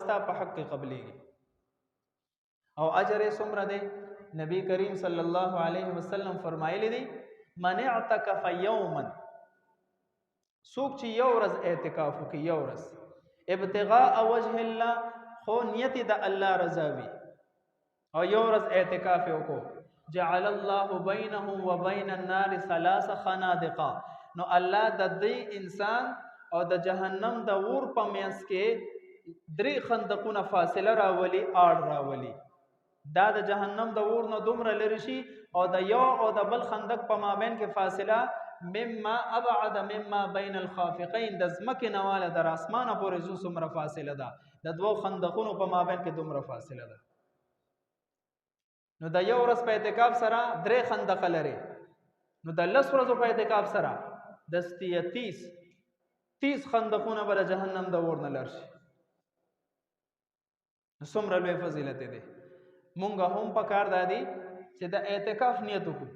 بستا په حق کې قبلېږي. او اجر یې څومره دی؟ نبی کریم صلی الله علیه وسلم فرمایلی دی من اعتکف یوما، څوک چې یو ورځ اعتکاف وکړي، یو ورځ ابتغاء وجه الله، خو نیت د الله رضا وي، او یو ورځ اعتکاف وکړو، جعل الله بینه و بین النار 3 خنادقا، نو الله د دې انسان او د جهنم د اور په منځ کې 3 خندقونه فاصله راولي، آړ راولي. دا د جهنم د اور نه دومره لري شي او د یو او د بل خندق په مابین کې فاصله مما ابعد مما بین الخافقین، د ځمکې نواله در اسمانه پورې زو څومره فاصله ده، د 2 خندقونو په مابین کې دومره فاصله ده. نو د یو ورځ په اعتکاف سره 3 خندق لري، نو د 10 ورځو په اعتکاف سره د 30 خندقونه به د جهنم د اور نه لري. نو څومره لوی فضیلت دی. مونږه هم پکار دادی چې د اعتکاف نیت وکړو.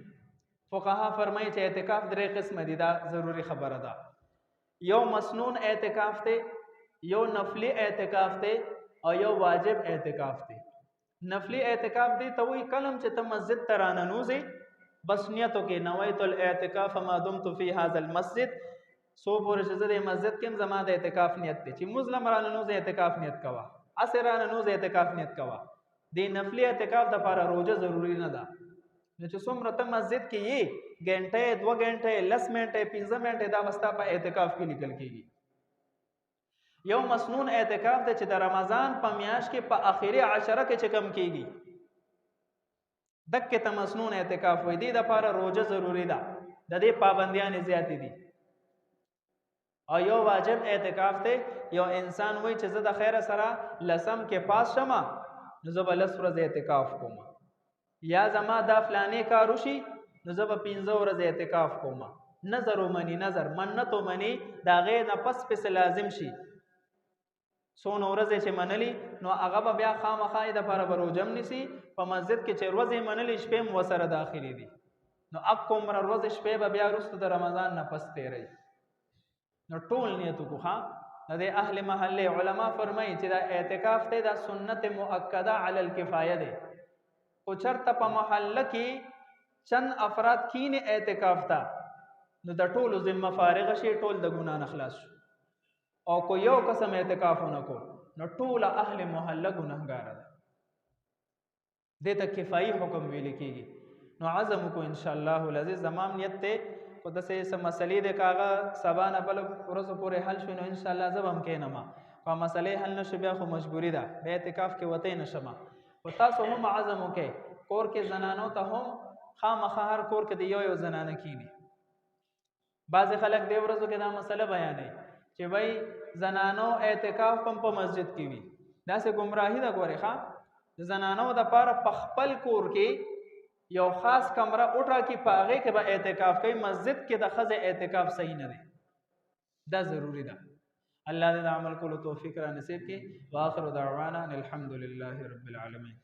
فقها فرمایي چې اعتکاف 3 قسمه دي، دا ضروری خبره ده. یو مسنون اعتکاف دی، یو نفلی اعتکاف دی، او یو واجب اعتکاف دی. نفلی اعتکاف دی ته وی کلم چې ته مسجد ته راننوځې، بس نیتو کې نویت الاعتکاف ما دمت فی هذا المسجد، سو پورې چې زه د مسجد کې زما د اعتکاف نیت دی، چې مظلم راننوځې اعتکاف نیت کوه، عصر راننوځې اعتکاف نیت کوه. دی نفلی اعتکاف د لپاره روزه ضروری نه ده. نو چې څومره ته مسجد کې یې غنټه 2 غنټه 10 منټه 15 منټه دا وستا په اعتکاف کې لیکل کېږي. یو مسنون اعتکاف د چې د رمضان په میاشت کې په اخیری 10 کې چې کم کېږي، دکې ته مسنون اعتکاف وې. دی د لپاره روزه ضروری ده، د دې پابندیان زیاتې دي. او یو واجب اعتکاف ته یو انسان وای چې زه د خیر سره لسم کې پاس شمه، نو زه به 10 ورځې اعتکاف کوم، یا زما دا فلانې کار وشي نو زه به 15 ورځې اعتکاف کوم. نظر ومني، نظر منت ومني، دا غې نه پس لازم شي. څونه ورځې چې منلي نو هغه به بیا خامخا د لپاره به روزه هم نیسي. په مسجد کې چې ورځې منلي شپې هم ورسره داخلي دي، نو عمره ورځې شپې به بیا وروسته د رمضان نه پس تېروي. نو ټول نیت وکړو. د اهل محله علما فرمایي چې دا اعتکاف ته دا سنت مؤکده علی الکفایه دی. او چرته په محله کې چند افراد کینه اعتکاف تا، نو د ټولو ذمہ فارغ شي، ټول د ګنا نه خلاص شو. او کو یو قسم اعتکافونه کو نو ټول اهل محله ګناهګار ده. دې ته کفایي حکم ویل کېږي. نو عزم کو ان شاء الله العزیز زمام نیت ته خو داسې څه مسلې د کاغه سبا نه بل ورځو پورې حل شو، نو ان شاء الله زه به هم کېنم. که مسلې حل نشو بیا خو مجبوري ده، بیا اعتکاف کې وتی نشم. او تاسو هم عزم وکئ کور کې زنانو ته هم خامخا هر کور کې د یو زنانه کینی. بعضې خلک دې ورځو کې دا مسله بیانوي چې وای زنانو اعتکاف په مسجد کې وي. داسې ګمراهي ده. ګورې ښه، د زنانو دپاره په خپل کور کې یو خاص کمره وټاکي، په هغې کې به اعتکاف کوي. مسجد کې د ښځې اعتکاف صحیح نه دی، دا ضروری ده. الله دې د عمل کولو توفیق را نصیب کړي. واخر دعوانا الحمد لله رب العالمین.